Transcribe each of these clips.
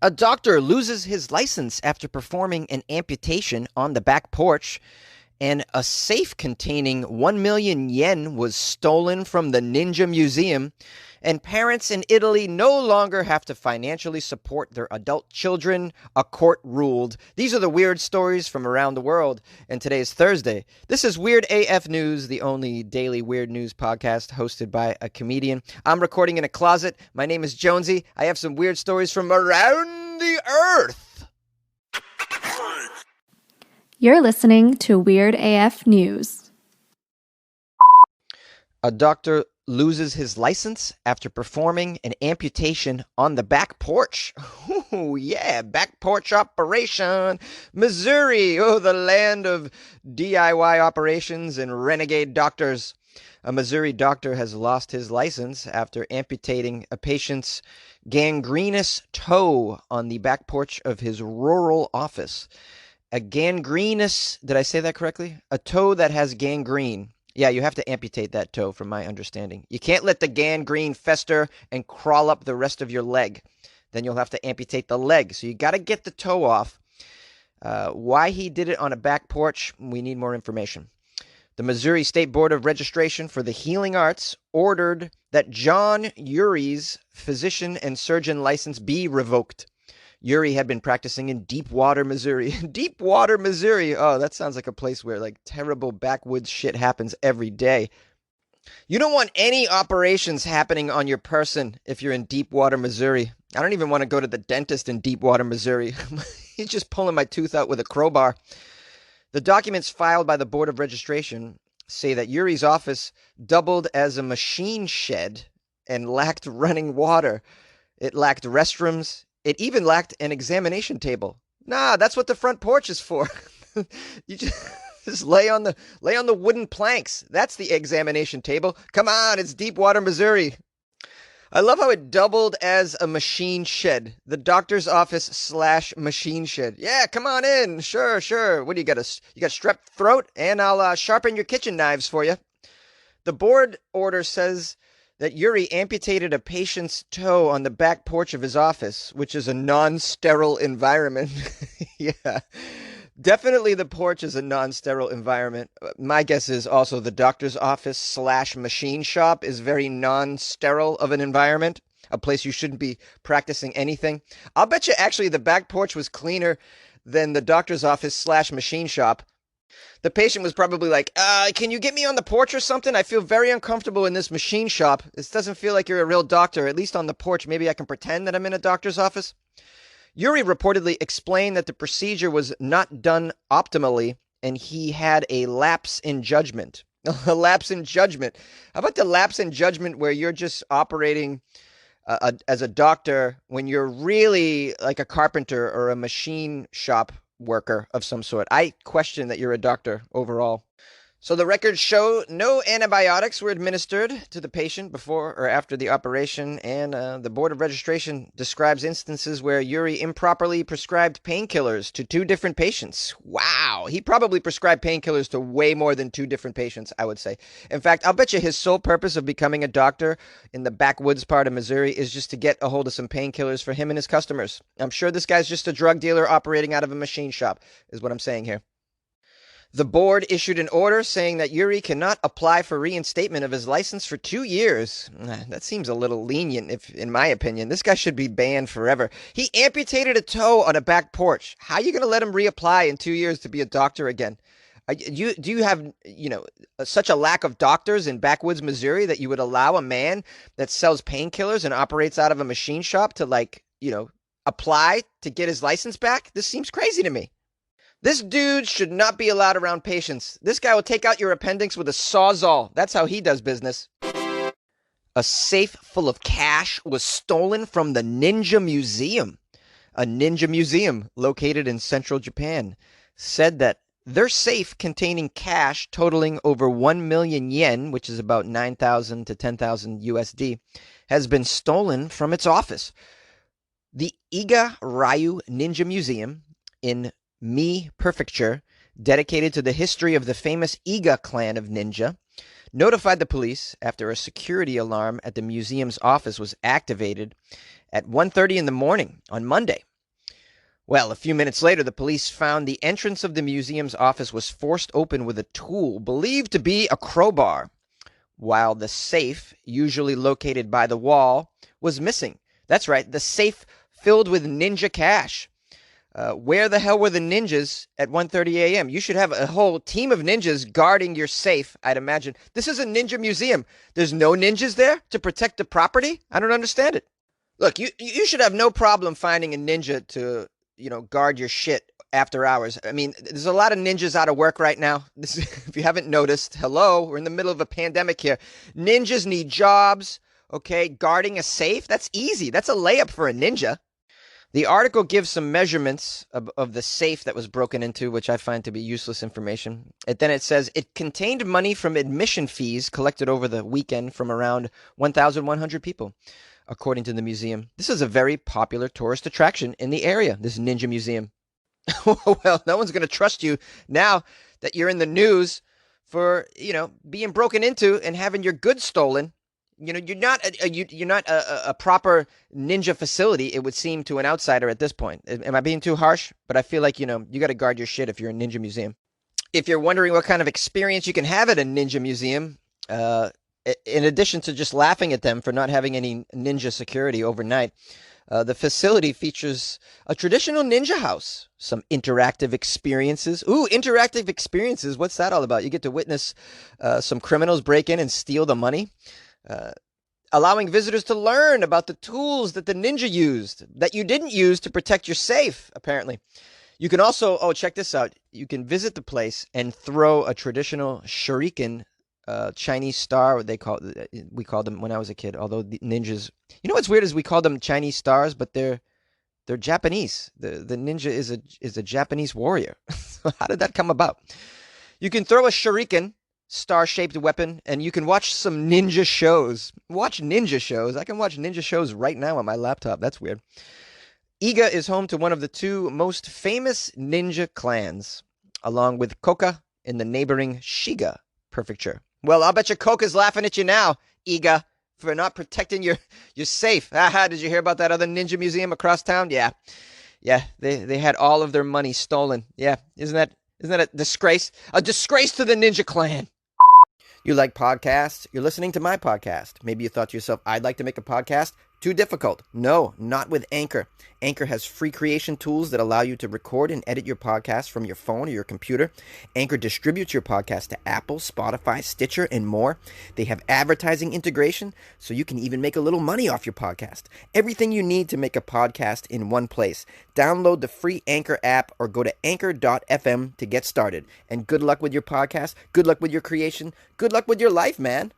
A doctor loses his license after performing an amputation on the back porch, and a safe containing 1 million yen was stolen from the Ninja Museum, and parents in Italy no longer have to financially support their adult children, a court ruled. These are the weird stories from around the world, and today is Thursday. This is Weird AF News, the only daily weird news podcast hosted by a comedian. I'm recording in a closet. My name is Jonesy. I have some weird stories from around the earth. You're listening to Weird AF News. A doctor loses his license after performing an amputation on the back porch. Ooh, yeah, back porch operation. Missouri, oh, the land of DIY operations and renegade doctors. A Missouri doctor has lost his license after amputating a patient's gangrenous toe on the back porch of his rural office. A gangrenous, did I say that correctly? A toe that has gangrene. Yeah, you have to amputate that toe, from my understanding. You can't let the gangrene fester and crawl up the rest of your leg. Then you'll have to amputate the leg. So you got to get the toe off. Why he did it on a back porch, we need more information. The Missouri State Board of Registration for the Healing Arts ordered that John Urie's physician and surgeon license be revoked. Urie had been practicing in Deepwater, Missouri. Deepwater, Missouri. Oh, that sounds like a place where like terrible backwoods shit happens every day. You don't want any operations happening on your person if you're in Deepwater, Missouri. I don't even want to go to the dentist in Deepwater, Missouri. He's just pulling my tooth out with a crowbar. The documents filed by the Board of Registration say that Urie's office doubled as a machine shed and lacked running water. It lacked restrooms. It even lacked an examination table. Nah, that's what the front porch is for. You just lay on the wooden planks. That's the examination table. Come on, it's Deepwater, Missouri. I love how it doubled as a machine shed. The doctor's office / machine shed. Yeah, come on in. Sure. What do you got? You got strep throat, and I'll sharpen your kitchen knives for you. The board order says that Urie amputated a patient's toe on the back porch of his office, which is a non-sterile environment. Yeah, definitely the porch is a non-sterile environment. My guess is also the doctor's office / machine shop is very non-sterile of an environment, a place you shouldn't be practicing anything. I'll bet you actually the back porch was cleaner than the doctor's office / machine shop. The patient was probably like, can you get me on the porch or something? I feel very uncomfortable in this machine shop. This doesn't feel like you're a real doctor. At least on the porch, maybe I can pretend that I'm in a doctor's office. Urie reportedly explained that the procedure was not done optimally, and he had a lapse in judgment. A lapse in judgment. How about the lapse in judgment where you're just operating as a doctor when you're really like a carpenter or a machine shop worker of some sort? I question that you're a doctor overall. So the records show no antibiotics were administered to the patient before or after the operation, and the Board of Registration describes instances where Urie improperly prescribed painkillers to 2 different patients. Wow, he probably prescribed painkillers to way more than 2 different patients, I would say. In fact, I'll bet you his sole purpose of becoming a doctor in the backwoods part of Missouri is just to get a hold of some painkillers for him and his customers. I'm sure this guy's just a drug dealer operating out of a machine shop, is what I'm saying here. The board issued an order saying that Urie cannot apply for reinstatement of his license for 2 years. That seems a little lenient, in my opinion. This guy should be banned forever. He amputated a toe on a back porch. How are you going to let him reapply in 2 years to be a doctor again? Do you have, such a lack of doctors in backwoods Missouri that you would allow a man that sells painkillers and operates out of a machine shop to, apply to get his license back? This seems crazy to me. This dude should not be allowed around patients. This guy will take out your appendix with a sawzall. That's how he does business. A safe full of cash was stolen from the Ninja Museum. A ninja museum located in central Japan said that their safe containing cash totaling over 1 million yen, which is about 9,000 to 10,000 USD, has been stolen from its office. The Iga Ryu Ninja Museum in Mie Prefecture, dedicated to the history of the famous Iga clan of ninja, notified the police after a security alarm at the museum's office was activated at 1:30 in the morning on Monday. Well, a few minutes later, the police found the entrance of the museum's office was forced open with a tool believed to be a crowbar, while the safe, usually located by the wall, was missing. That's right, the safe filled with ninja cash. Where the hell were the ninjas at 1:30 a.m.? You should have a whole team of ninjas guarding your safe, I'd imagine. This is a ninja museum. There's no ninjas there to protect the property? I don't understand it. Look, you should have no problem finding a ninja to, guard your shit after hours. I mean, there's a lot of ninjas out of work right now. If you haven't noticed, hello, we're in the middle of a pandemic here. Ninjas need jobs, okay? Guarding a safe, that's easy. That's a layup for a ninja. The article gives some measurements of the safe that was broken into, which I find to be useless information. Then it says it contained money from admission fees collected over the weekend from around 1,100 people, according to the museum. This is a very popular tourist attraction in the area, this ninja museum. Well, no one's going to trust you now that you're in the news for, being broken into and having your goods stolen. You're not a proper ninja facility, it would seem to an outsider at this point. Am I being too harsh? But I feel like, you got to guard your shit if you're a ninja museum. If you're wondering what kind of experience you can have at a ninja museum, in addition to just laughing at them for not having any ninja security overnight, the facility features a traditional ninja house, some interactive experiences. Ooh, interactive experiences. What's that all about? You get to witness some criminals break in and steal the money. Allowing visitors to learn about the tools that the ninja used that you didn't use to protect your safe, apparently. You can also, check this out. You can visit the place and throw a traditional shuriken, Chinese star, we called them when I was a kid, although the ninjas, what's weird is we call them Chinese stars, but they're Japanese. The ninja is a Japanese warrior. So how did that come about? You can throw a shuriken, star-shaped weapon, and you can watch some ninja shows. Watch ninja shows. I can watch ninja shows right now on my laptop. That's weird. Iga is home to one of the two most famous ninja clans, along with Koka in the neighboring Shiga prefecture. Well, I'll bet your Koka's laughing at you now, Iga, for not protecting your safe. Aha, did you hear about that other ninja museum across town? Yeah, they had all of their money stolen. Yeah, isn't that a disgrace? A disgrace to the ninja clan. You like podcasts? You're listening to my podcast. Maybe you thought to yourself, I'd like to make a podcast. Too difficult. No, not with Anchor. Anchor has free creation tools that allow you to record and edit your podcast from your phone or your computer. Anchor distributes your podcast to Apple, Spotify, Stitcher, and more. They have advertising integration, so you can even make a little money off your podcast. Everything you need to make a podcast in one place. Download the free Anchor app or go to anchor.fm to get started. And good luck with your podcast. Good luck with your creation. Good luck with your life, man.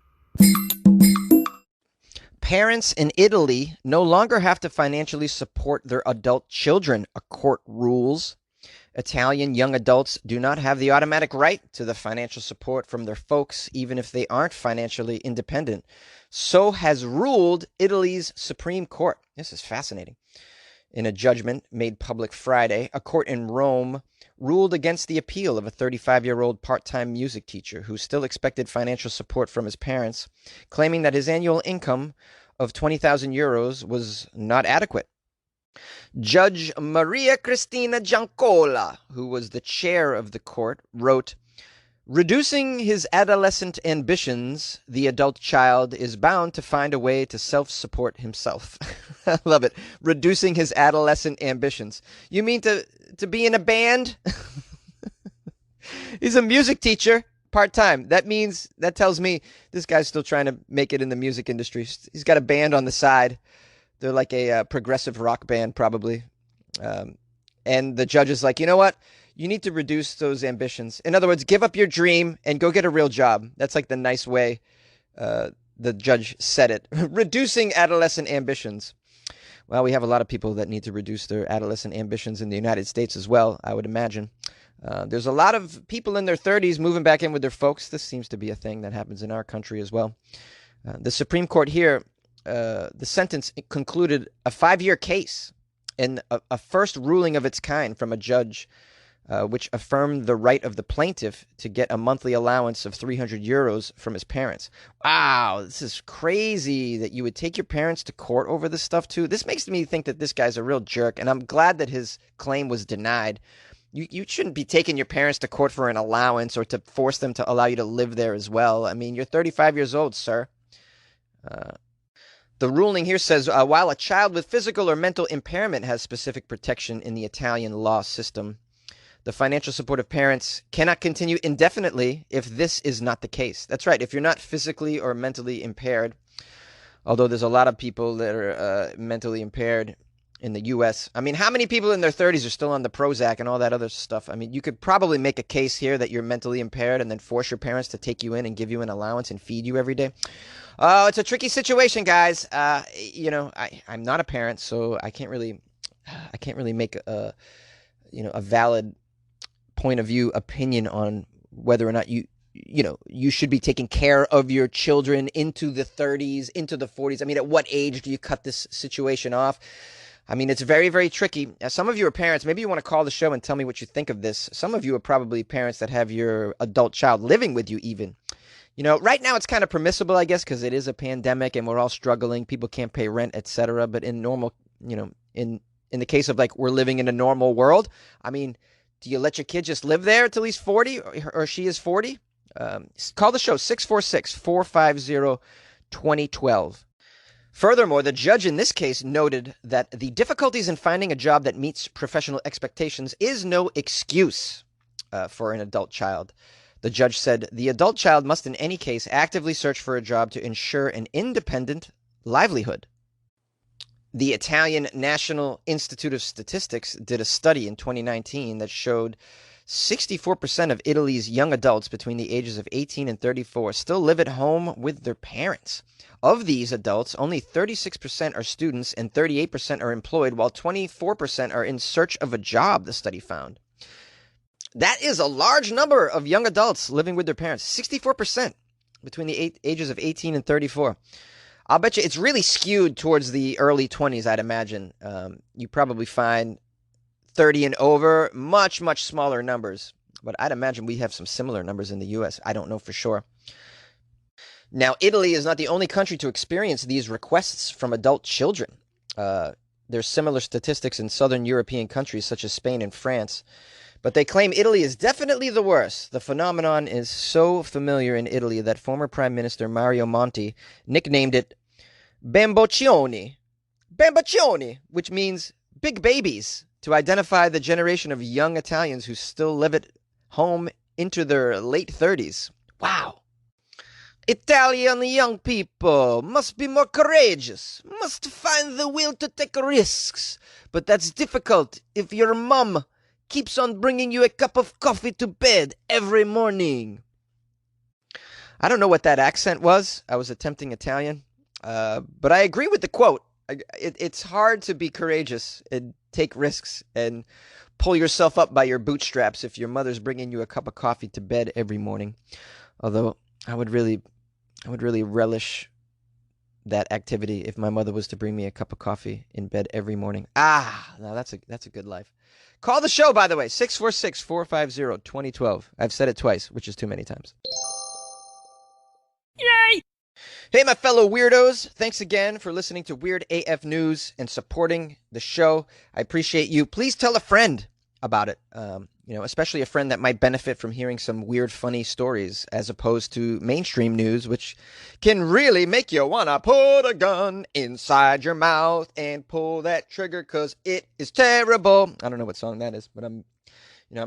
Parents in Italy no longer have to financially support their adult children, a court rules. Italian young adults do not have the automatic right to the financial support from their folks, even if they aren't financially independent. So has ruled Italy's Supreme Court. This is fascinating. In a judgment made public Friday, a court in Rome ruled against the appeal of a 35-year-old part-time music teacher who still expected financial support from his parents, claiming that his annual income of 20,000 euros was not adequate. Judge Maria Cristina Giancola, who was the chair of the court, wrote, "Reducing his adolescent ambitions, the adult child is bound to find a way to self-support himself." I love it. Reducing his adolescent ambitions. You mean to be in a band? He's a music teacher, part-time. That tells me this guy's still trying to make it in the music industry. He's got a band on the side. They're like a progressive rock band, probably. And the judge is like, you know what? You need to reduce those ambitions. In other words, give up your dream and go get a real job. That's like the nice way the judge said it. Reducing adolescent ambitions. Well, we have a lot of people that need to reduce their adolescent ambitions in the United States as well, I would imagine. There's a lot of people in their 30s moving back in with their folks. This seems to be a thing that happens in our country as well. The Supreme Court here, the sentence concluded a 5-year case and a first ruling of its kind from a judge which affirmed the right of the plaintiff to get a monthly allowance of 300 euros from his parents. Wow, this is crazy that you would take your parents to court over this stuff too. This makes me think that this guy's a real jerk, and I'm glad that his claim was denied. You shouldn't be taking your parents to court for an allowance or to force them to allow you to live there as well. I mean, you're 35 years old, sir. The ruling here says while a child with physical or mental impairment has specific protection in the Italian law system, the financial support of parents cannot continue indefinitely if this is not the case. That's right. If you're not physically or mentally impaired, although there's a lot of people that are mentally impaired in the U.S. I mean, how many people in their 30s are still on the Prozac and all that other stuff? I mean, you could probably make a case here that you're mentally impaired and then force your parents to take you in and give you an allowance and feed you every day. Oh, it's a tricky situation, guys. I'm not a parent, so I can't really make a valid point of view opinion on whether or not you should be taking care of your children into the 30s, into the 40s. I mean, at what age do you cut this situation off? I mean, it's very, very tricky. Some of you are parents. Maybe you want to call the show and tell me what you think of this. Some of you are probably parents that have your adult child living with you even. Right now it's kind of permissible, I guess, because it is a pandemic and we're all struggling. People can't pay rent, etc. But in normal, in the case of like we're living in a normal world, I mean, do you let your kid just live there till he's 40 or she is 40? Call the show, 646-450-2012. Furthermore, the judge in this case noted that the difficulties in finding a job that meets professional expectations is no excuse for an adult child. The judge said the adult child must in any case actively search for a job to ensure an independent livelihood. The Italian National Institute of Statistics did a study in 2019 that showed 64% of Italy's young adults between the ages of 18 and 34 still live at home with their parents. Of these adults, only 36% are students and 38% are employed, while 24% are in search of a job, the study found. That is a large number of young adults living with their parents. 64% between the ages of 18 and 34. I'll bet you it's really skewed towards the early 20s, I'd imagine. You probably find 30 and over, much, much smaller numbers. But I'd imagine we have some similar numbers in the U.S. I don't know for sure. Now, Italy is not the only country to experience these requests from adult children. There's similar statistics in southern European countries such as Spain and France. But they claim Italy is definitely the worst. The phenomenon is so familiar in Italy that former Prime Minister Mario Monti nicknamed it Bamboccioni, which means big babies, to identify the generation of young Italians who still live at home into their late 30s. Wow. Italian young people must be more courageous, must find the will to take risks. But that's difficult if your mom keeps on bringing you a cup of coffee to bed every morning. I don't know what that accent was. I was attempting Italian. But I agree with the quote. It's hard to be courageous and take risks and pull yourself up by your bootstraps if your mother's bringing you a cup of coffee to bed every morning. Although I would really relish that activity if my mother was to bring me a cup of coffee in bed every morning. Now that's a good life. Call the show, by the way, 646-450-2012. I've said it twice, which is too many times. Yay! Hey, my fellow weirdos. Thanks again for listening to Weird AF News and supporting the show. I appreciate you. Please tell a friend about it. Especially a friend that might benefit from hearing some weird, funny stories as opposed to mainstream news, which can really make you want to put a gun inside your mouth and pull that trigger because it is terrible. I don't know what song that is, but I'm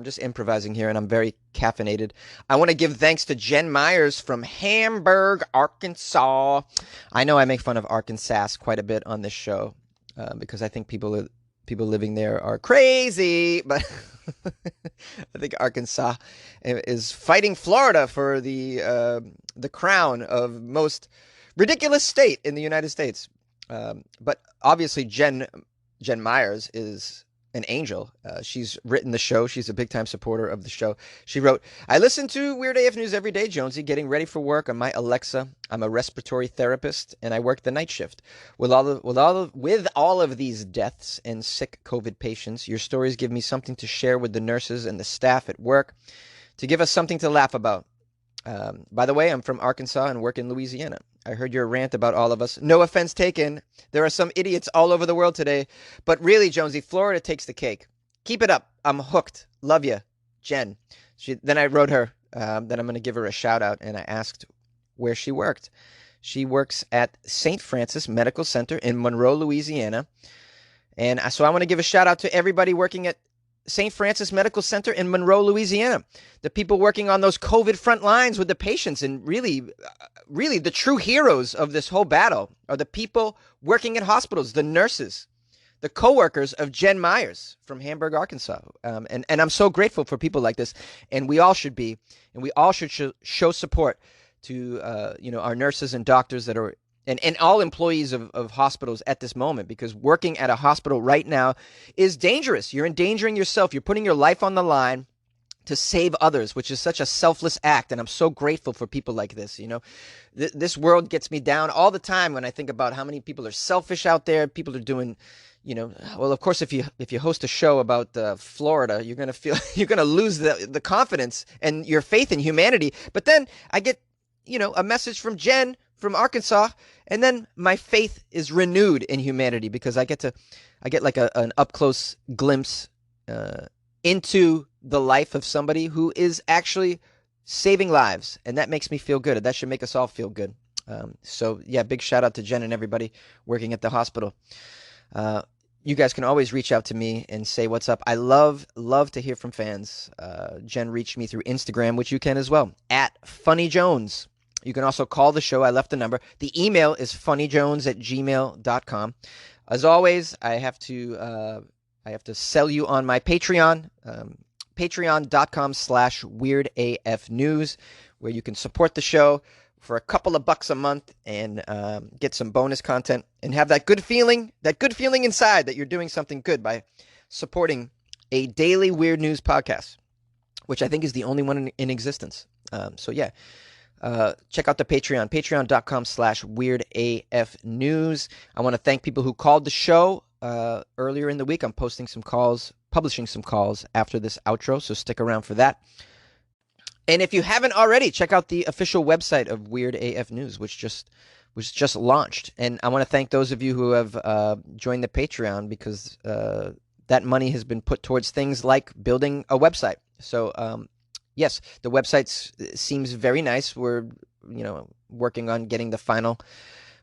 just improvising here and I'm very caffeinated. I want to give thanks to Jen Myers from Hamburg, Arkansas. I know I make fun of Arkansas quite a bit on this show because I think people living there are crazy, but I think Arkansas is fighting Florida for the crown of most ridiculous state in the United States. But obviously Jen Myers is an angel. She's written the show. She's a big-time supporter of the show. She wrote, I listen to Weird AF News every day, Jonesy, getting ready for work on my Alexa. I'm a respiratory therapist, and I work the night shift. With all of these deaths and sick COVID patients, your stories give me something to share with the nurses and the staff at work to give us something to laugh about. By the way, I'm from Arkansas and work in Louisiana. I heard your rant about all of us. No offense taken. There are some idiots all over the world today. But really, Jonesy, Florida takes the cake. Keep it up. I'm hooked. Love you, Jen. Then I wrote her that I'm going to give her a shout out, and I asked where she worked. She works at St. Francis Medical Center in Monroe, Louisiana. And so I want to give a shout out to everybody working at St. Francis Medical Center in Monroe, Louisiana. The people working on those COVID front lines with the patients, and really the true heroes of this whole battle are the people working at hospitals, the nurses, the co-workers of Jen Myers from Hamburg, Arkansas. And I'm so grateful for people like this, and we all should be, and we all should show support to our nurses and doctors that are and all employees of hospitals at this moment, because working at a hospital right now is dangerous. You're endangering yourself. You're putting your life on the line to save others, which is such a selfless act. And I'm so grateful for people like this. This world gets me down all the time when I think about how many people are selfish out there. People are doing, well, of course, if you host a show about Florida, you're going to lose the confidence and your faith in humanity. But then I get, a message from Jen from Arkansas, and then my faith is renewed in humanity, because I get like an up close glimpse into the life of somebody who is actually saving lives, and that makes me feel good. That should make us all feel good. So yeah, big shout out to Jen and everybody working at the hospital. You guys can always reach out to me and say what's up. I love to hear from fans. Jen reached me through Instagram, which you can as well, at @funnyjones. You can also call the show. I left the number. The email is funnyjones@gmail.com. As always, I have to sell you on my Patreon, patreon.com/weirdafnews, where you can support the show for a couple of bucks a month and get some bonus content and have that good feeling inside that you're doing something good by supporting a daily weird news podcast, which I think is the only one in existence. So yeah. Check out the Patreon, patreon.com/weirdafnews. I want to thank people who called the show earlier in the week. I'm publishing some calls after this outro, so stick around for that. And if you haven't already, check out the official website of Weird AF News, which just launched. And I want to thank those of you who have joined the Patreon, because that money has been put towards things like building a website. So yes, the website seems very nice. We're, working on getting the final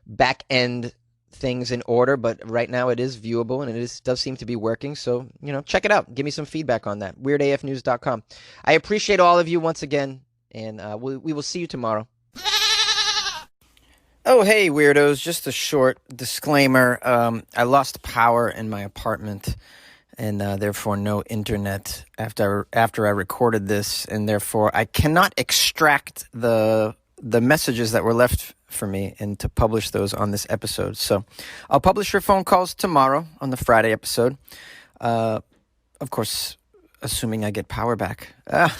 back end things in order, but right now it is viewable and does seem to be working. So, check it out. Give me some feedback on that. WeirdAFnews.com. I appreciate all of you once again, and we will see you tomorrow. Oh, hey, weirdos. Just a short disclaimer. I lost power in my apartment, and therefore no internet after I recorded this, and therefore I cannot extract the messages that were left for me and to publish those on this episode. So I'll publish your phone calls tomorrow on the Friday episode. Of course, assuming I get power back.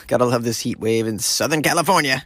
Gotta love this heat wave in Southern California.